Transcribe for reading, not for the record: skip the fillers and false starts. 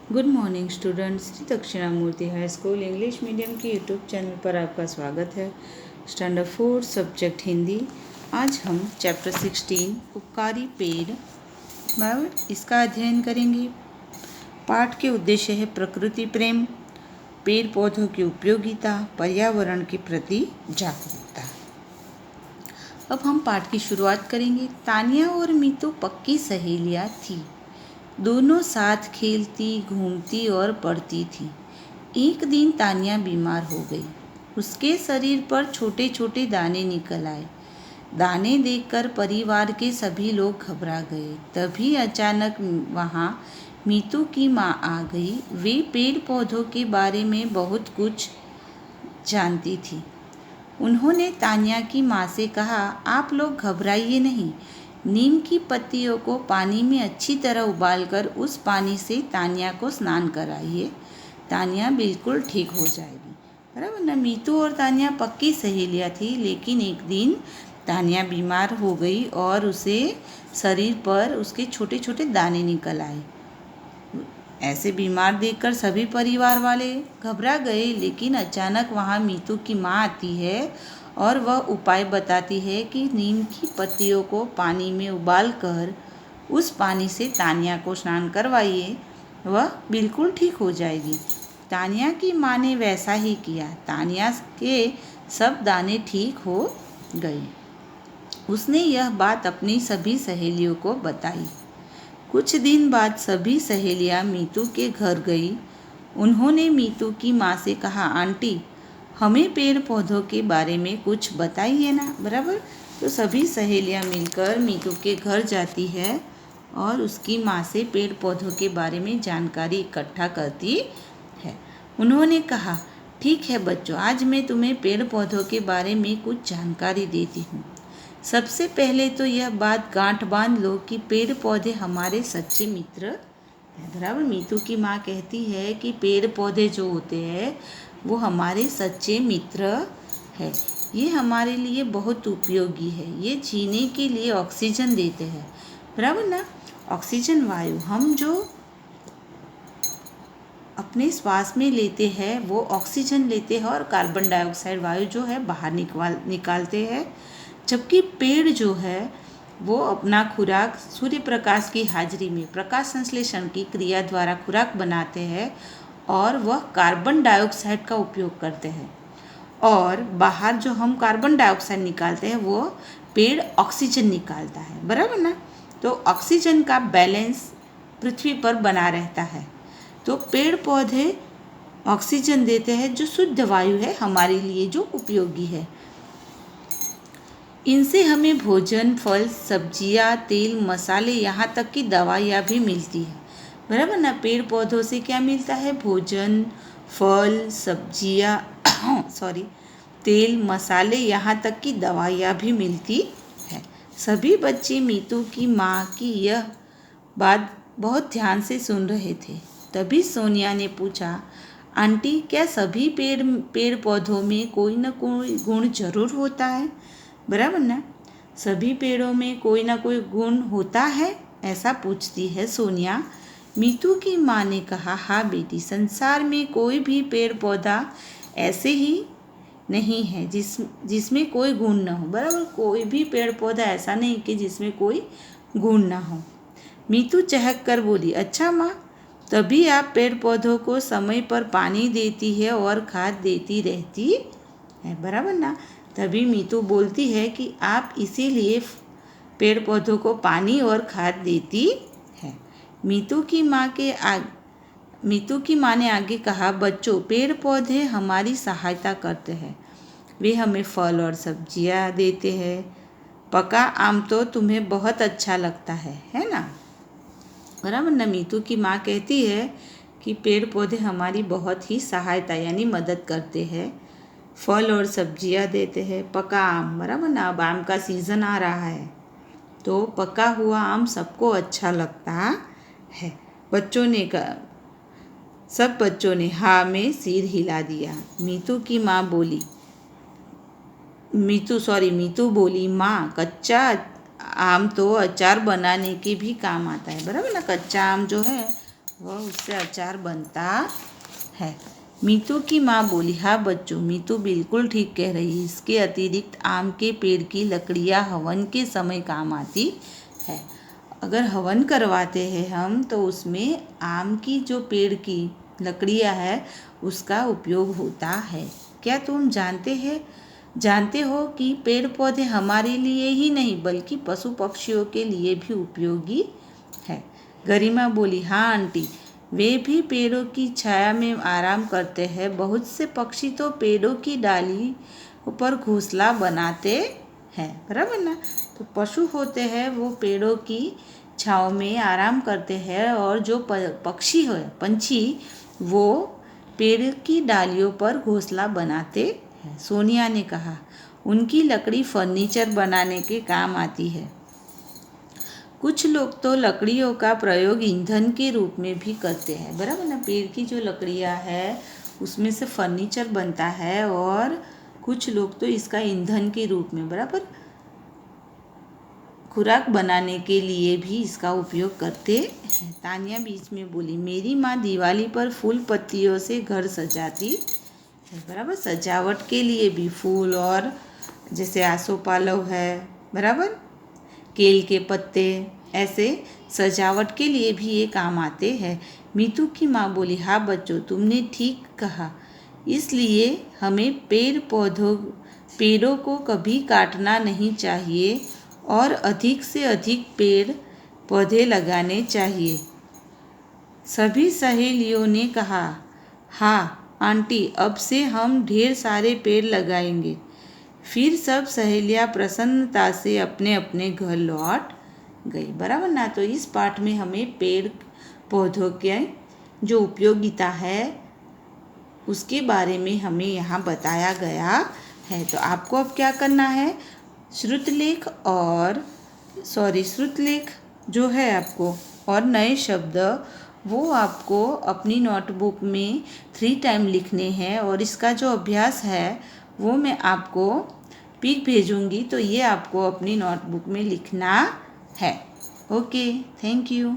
Good morning students. Shri Dakshinamurthy high school English medium के YouTube channel पर आपका स्वागत है। Standard 4 subject Hindi. आज हम चैप्टर 16 उपकारी पेड़ इसका अध्ययन करेंगे। पाठ के उद्देश्य है प्रकृति प्रेम, पेड़ पौधों की उपयोगिता, पर्यावरण के प्रति जागरूकता। अब हम पाठ की शुरुआत करेंगे। तानिया और मीतू पक्की सहेलियाँ थीं। दोनों साथ खेलती, घूमती और पढ़ती थी। एक दिन तानिया बीमार हो गई। उसके शरीर पर छोटे छोटे दाने निकल आए। दाने देखकर परिवार के सभी लोग घबरा गए। तभी अचानक वहाँ मीतू की माँ आ गई। वे पेड़ पौधों के बारे में बहुत कुछ जानती थी। उन्होंने तानिया की माँ से कहा, आप लोग घबराइए नहीं। नीम की पत्तियों को पानी में अच्छी तरह उबालकर उस पानी से तानिया को स्नान कराइए। तानिया बिल्कुल ठीक हो जाएगी। बराबर ना। मीतू और तानिया पक्की सहेलियाँ थी, लेकिन एक दिन तानिया बीमार हो गई और उसे शरीर पर उसके छोटे छोटे दाने निकल आए। ऐसे बीमार देखकर सभी परिवार वाले घबरा गए, लेकिन अचानक वहाँ मीतू की माँ आती है और वह उपाय बताती है कि नीम की पत्तियों को पानी में उबालकर उस पानी से तानिया को स्नान करवाइए, वह बिल्कुल ठीक हो जाएगी। तानिया की माँ ने वैसा ही किया। तानिया के सब दाने ठीक हो गए। उसने यह बात अपनी सभी सहेलियों को बताई। कुछ दिन बाद सभी सहेलियाँ मीतू के घर गई। उन्होंने मीतू की माँ से कहा, आंटी, हमें पेड़ पौधों के बारे में कुछ बताइए ना। बराबर। तो सभी सहेलियाँ मिलकर मीतू के घर जाती है और उसकी माँ से पेड़ पौधों के बारे में जानकारी इकट्ठा करती है। उन्होंने कहा, ठीक है बच्चों, आज मैं तुम्हें पेड़ पौधों के बारे में कुछ जानकारी देती हूँ। सबसे पहले तो यह बात गांठ बांध लो कि पेड़ पौधे हमारे सच्चे मित्र हैं। बराबर। मीतू की माँ कहती है कि पेड़ पौधे जो होते हैं वो हमारे सच्चे मित्र हैं। ये हमारे लिए बहुत उपयोगी है। ये जीने के लिए ऑक्सीजन देते हैं। बराबर ना। ऑक्सीजन वायु हम जो अपने श्वास में लेते हैं वो ऑक्सीजन लेते हैं और कार्बन डाइऑक्साइड वायु जो है बाहर निकालते हैं। जबकि पेड़ जो है वो अपना खुराक सूर्य प्रकाश की हाजिरी में प्रकाश संश्लेषण की क्रिया द्वारा खुराक बनाते हैं और वह कार्बन डाइऑक्साइड का उपयोग करते हैं, और बाहर जो हम कार्बन डाइऑक्साइड निकालते हैं वो पेड़ ऑक्सीजन निकालता है। बराबर ना। तो ऑक्सीजन का बैलेंस पृथ्वी पर बना रहता है। तो पेड़ पौधे ऑक्सीजन देते हैं जो शुद्ध वायु है हमारे लिए, जो उपयोगी है। इनसे हमें भोजन, फल, सब्जियां, तेल, मसाले, यहाँ तक कि दवाइयाँ भी मिलती है। बराबर ना। पेड़ पौधों से क्या मिलता है? भोजन, फल, सब्जियां तेल, मसाले, यहाँ तक कि दवाइयाँ भी मिलती है। सभी बच्चे मीतू की माँ की यह बात बहुत ध्यान से सुन रहे थे। तभी सोनिया ने पूछा, आंटी, क्या सभी पेड़ पौधों में कोई न कोई गुण जरूर होता है? बराबर ना। सभी पेड़ों में कोई ना कोई गुण होता है, ऐसा पूछती है सोनिया। मीतू की माँ ने कहा, हाँ बेटी, संसार में कोई भी पेड़ पौधा ऐसे ही नहीं है जिसमें कोई गुण ना हो। बराबर। कोई भी पेड़ पौधा ऐसा नहीं कि जिसमें कोई गुण ना हो। मीतू चहक कर बोली, अच्छा माँ, तभी आप पेड़ पौधों को समय पर पानी देती है और खाद देती रहती है। बराबर ना। तभी मीतू बोलती है कि आप इसीलिए पेड़ पौधों को पानी और खाद देती है। मीतू की माँ ने आगे कहा, बच्चों, पेड़ पौधे हमारी सहायता करते हैं। वे हमें फल और सब्जियाँ देते हैं। पका आम तो तुम्हें बहुत अच्छा लगता है ना। बराबर ना। मीतू की माँ कहती है कि पेड़ पौधे हमारी बहुत ही सहायता यानी मदद करते हैं, फल और सब्जियां देते हैं। पका आम, बराबर ना। अब आम का सीज़न आ रहा है तो पका हुआ आम सबको अच्छा लगता है। सब बच्चों ने हाँ में सिर हिला दिया। मीतू बोली, माँ, कच्चा आम तो अचार बनाने के भी काम आता है। बराबर ना। कच्चा आम जो है वह उससे अचार बनता है। मीतू की माँ बोली, हाँ बच्चों, मीतू बिल्कुल ठीक कह रही है। इसके अतिरिक्त आम के पेड़ की लकड़ियाँ हवन के समय काम आती है। अगर हवन करवाते हैं हम तो उसमें आम की जो पेड़ की लकड़ियाँ है उसका उपयोग होता है। क्या तुम जानते हो कि पेड़ पौधे हमारे लिए ही नहीं बल्कि पशु पक्षियों के लिए भी उपयोगी है। गरिमा बोली, हाँ आंटी, वे भी पेड़ों की छाया में आराम करते हैं। बहुत से पक्षी तो पेड़ों की डाली पर घोंसला बनाते हैं, बराबर ना। तो पशु होते हैं वो पेड़ों की छाँव में आराम करते हैं और जो पंछी वो पेड़ की डालियों पर घोंसला बनाते हैं। सोनिया ने कहा, उनकी लकड़ी फर्नीचर बनाने के काम आती है। कुछ लोग तो लकड़ियों का प्रयोग ईंधन के रूप में भी करते हैं, बराबर ना। पेड़ की जो लकड़ियाँ है उसमें से फर्नीचर बनता है और कुछ लोग तो इसका ईंधन के रूप में, बराबर, खुराक बनाने के लिए भी इसका उपयोग करते हैं। तानिया बीच में बोली, मेरी माँ दिवाली पर फूल पत्तियों से घर सजाती है, बराबर। सजावट के लिए भी फूल और जैसे आसोपालव है, बराबर, केल के पत्ते, ऐसे सजावट के लिए भी ये काम आते हैं। मीतू की माँ बोली, हाँ बच्चों, तुमने ठीक कहा। इसलिए हमें पेड़ों को कभी काटना नहीं चाहिए और अधिक से अधिक पेड़ पौधे लगाने चाहिए। सभी सहेलियों ने कहा, हाँ आंटी, अब से हम ढेर सारे पेड़ लगाएंगे। फिर सब सहेलियाँ प्रसन्नता से अपने अपने घर लौट गई, बराबर ना। तो इस पाठ में हमें पेड़ पौधों के जो उपयोगिता है उसके बारे में हमें यहाँ बताया गया है। तो आपको अब क्या करना है, श्रुतलेख जो है आपको और नए शब्द वो आपको अपनी नोटबुक में 3 टाइम लिखने हैं और इसका जो अभ्यास है वो मैं आपको पिक भेजूंगी, तो ये आपको अपनी नोटबुक में लिखना है। Okay, thank you.